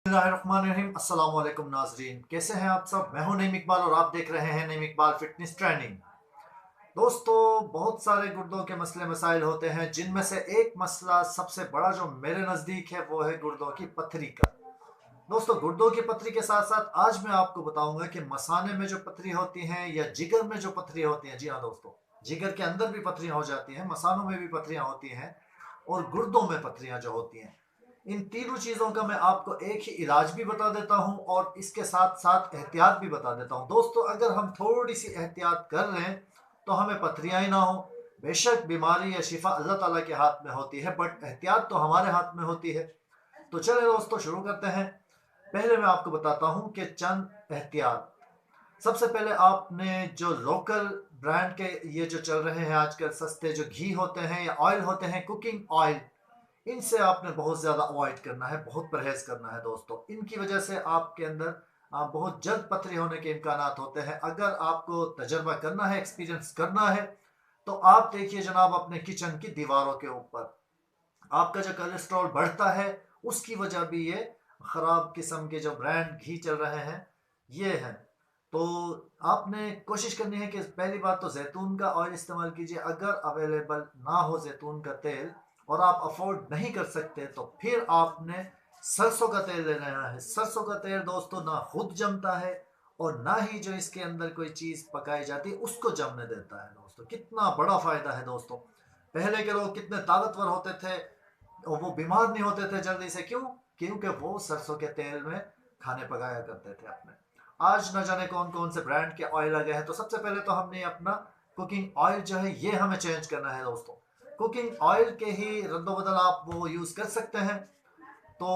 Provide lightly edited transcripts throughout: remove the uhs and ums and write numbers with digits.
अस्सलाम वालेकुम नाजरीन, कैसे हैं आप सब। मैं हूं नईम इकबाल और आप देख रहे हैं नईम इकबाल फिटनेस ट्रेनिंग। दोस्तों, बहुत सारे गुर्दों के मसले मसाइल होते हैं, जिनमें से एक मसला सबसे बड़ा जो मेरे नज़दीक है वो है गुर्दों की पथरी का। दोस्तों, गुर्दों की पथरी के साथ साथ आज मैं आपको बताऊंगा कि मसाने में जो पथरी होती हैं या जिगर में जो पथरी होती हैं। जी हाँ दोस्तों, जिगर के अंदर भी पथरियां हो जाती हैं, मसानों में भी पथरियां होती हैं और गुर्दों में पथरियां जो होती हैं। इन तीनों चीज़ों का मैं आपको एक ही इलाज भी बता देता हूं और इसके साथ साथ एहतियात भी बता देता हूं। दोस्तों, अगर हम थोड़ी सी एहतियात कर लें तो हमें पथरियां ही ना हो। बेशक बीमारी या शिफा अल्लाह ताला के हाथ में होती है, बट एहतियात तो हमारे हाथ में होती है। तो चले दोस्तों, शुरू करते हैं। पहले मैं आपको बताता हूं कि चंद एहतियात। सबसे पहले आपने जो लोकल ब्रांड के ये जो चल रहे हैं आजकल सस्ते जो घी होते हैं या ऑयल होते हैं, कुकिंग ऑयल, इनसे आपने बहुत ज़्यादा अवॉइड करना है, बहुत परहेज करना है दोस्तों। इनकी वजह से आपके अंदर बहुत जल्द पथरी होने के इम्कानात होते हैं। अगर आपको तजर्बा करना है, एक्सपीरियंस करना है, तो आप देखिए जनाब अपने किचन की दीवारों के ऊपर आपका जो कोलेस्ट्रॉल बढ़ता है, उसकी वजह भी ये ख़राब किस्म के जो ब्रांड घी चल रहे हैं ये हैं। तो आपने कोशिश करनी है कि पहली बात तो जैतून का ऑयल इस्तेमाल कीजिए। अगर अवेलेबल ना हो जैतून का तेल और आप अफोर्ड नहीं कर सकते, तो फिर आपने सरसों का तेल ले लेना है। सरसों का तेल दोस्तों ना खुद जमता है और ना ही जो इसके अंदर कोई चीज़ पकाई जाती है उसको जमने देता है। दोस्तों, कितना बड़ा फ़ायदा है दोस्तों। पहले के लोग कितने ताकतवर होते थे और वो बीमार नहीं होते थे जल्दी से। क्यों? क्योंकि वो सरसों के तेल में खाने पकाया करते थे अपने। आज न जाने कौन कौन से ब्रांड के ऑयल आ गए हैं। तो सबसे पहले तो हमने अपना कुकिंग ऑयल जो है ये हमें चेंज करना है दोस्तों। कुकिंग ऑयल के ही रद्दोबदल आप वो यूज़ कर सकते हैं। तो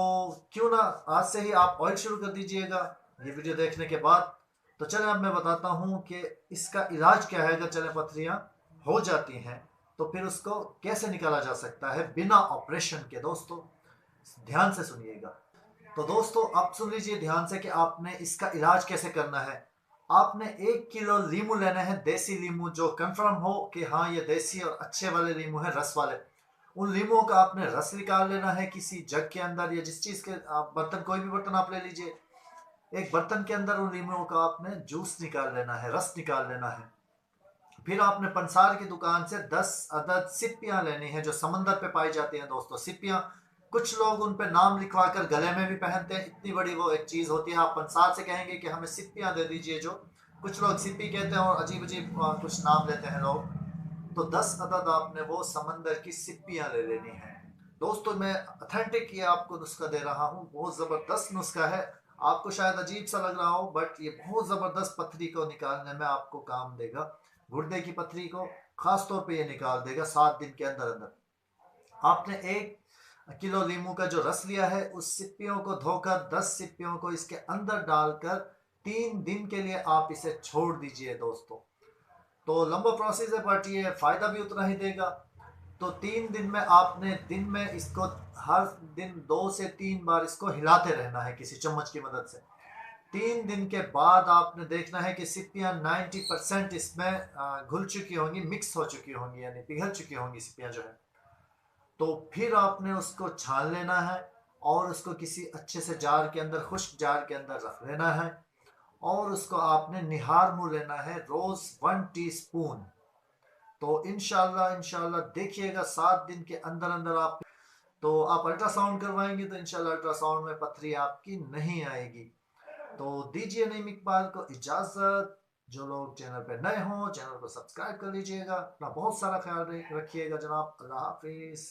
क्यों ना आज से ही आप ऑयल शुरू कर दीजिएगा ये वीडियो देखने के बाद। तो चलें, अब मैं बताता हूँ कि इसका इलाज क्या है। अगर चले पथरियाँ हो जाती हैं तो फिर उसको कैसे निकाला जा सकता है बिना ऑपरेशन के। दोस्तों, ध्यान से सुनिएगा। तो दोस्तों, अब सुन लीजिए ध्यान से कि आपने इसका इलाज कैसे करना है। आपने 1 किलो लीमू लेना है, देसी लीमू जो कंफर्म हो कि हाँ ये देसी और अच्छे वाले लीमू है, रस वाले। उन लीमुओं का आपने रस निकाल लेना है किसी जग के अंदर या जिस चीज़ के आप बर्तन, कोई भी बर्तन आप ले लीजिए। एक बर्तन के अंदर उन लीमुओं का आपने जूस निकाल लेना है, रस निकाल लेना है। फिर आपने पंसार की दुकान से 10 अदद सिप्पियां लेनी है जो समंदर पे पाई जाती हैं। दोस्तों, सिप्पियां कुछ लोग उन पे नाम लिखवा कर गले में भी पहनते हैं, इतनी बड़ी वो एक चीज़ होती है। आप पंसार से कहेंगे कि हमें सिप्पियां दे दीजिए, जो कुछ लोग सिप्पी कहते हैं और अजीब अजीब कुछ नाम लेते हैं लोग। तो 10 अदद आपने वो समंदर की सिप्पियां ले लेनी है। दोस्तों, मैं अथेंटिक ये आपको नुस्खा दे रहा हूँ, बहुत ज़बरदस्त नुस्खा है। आपको शायद अजीब सा लग रहा हो, बट ये बहुत ज़बरदस्त पथरी को निकालने में आपको काम देगा। गुर्दे की पथरी को खास तौर पे ये निकाल देगा 7 दिन के अंदर अंदर। आपने 1 किलो लीमू का जो रस लिया है, उस सिप्पियों को धोकर 10 सिप्पियों को इसके अंदर डालकर 3 दिन के लिए आप इसे छोड़ दीजिए दोस्तों। तो लंबा प्रोसेस है, बट ये फ़ायदा भी उतना ही देगा। तो 3 दिन में आपने दिन में इसको हर दिन 2 से 3 बार इसको हिलाते रहना है किसी चम्मच की मदद से। 3 दिन के बाद आपने देखना है कि सिपियाँ 90% इसमें घुल चुकी होंगी, मिक्स हो चुकी होंगी, यानी पिघल चुकी होंगी सिपियाँ जो है। तो फिर आपने उसको छान लेना है और उसको किसी अच्छे से जार के अंदर, खुश्क जार के अंदर रख लेना है। और उसको आपने निहार मुँह लेना है रोज़ 1 टीस्पून। तो इंशाल्लाह इंशाल्लाह देखिएगा 7 दिन के अंदर अंदर आप, तो आप अल्ट्रासाउंड करवाएंगे तो इंशाल्लाह अल्ट्रासाउंड में पथरी आपकी नहीं आएगी। तो दीजिए नईम इकबाल को इजाज़त। जो लोग चैनल पे नए हों, चैनल को सब्सक्राइब कर लीजिएगा। अपना बहुत सारा ख्याल रखिएगा जनाब। अल्लाह हाफिज़।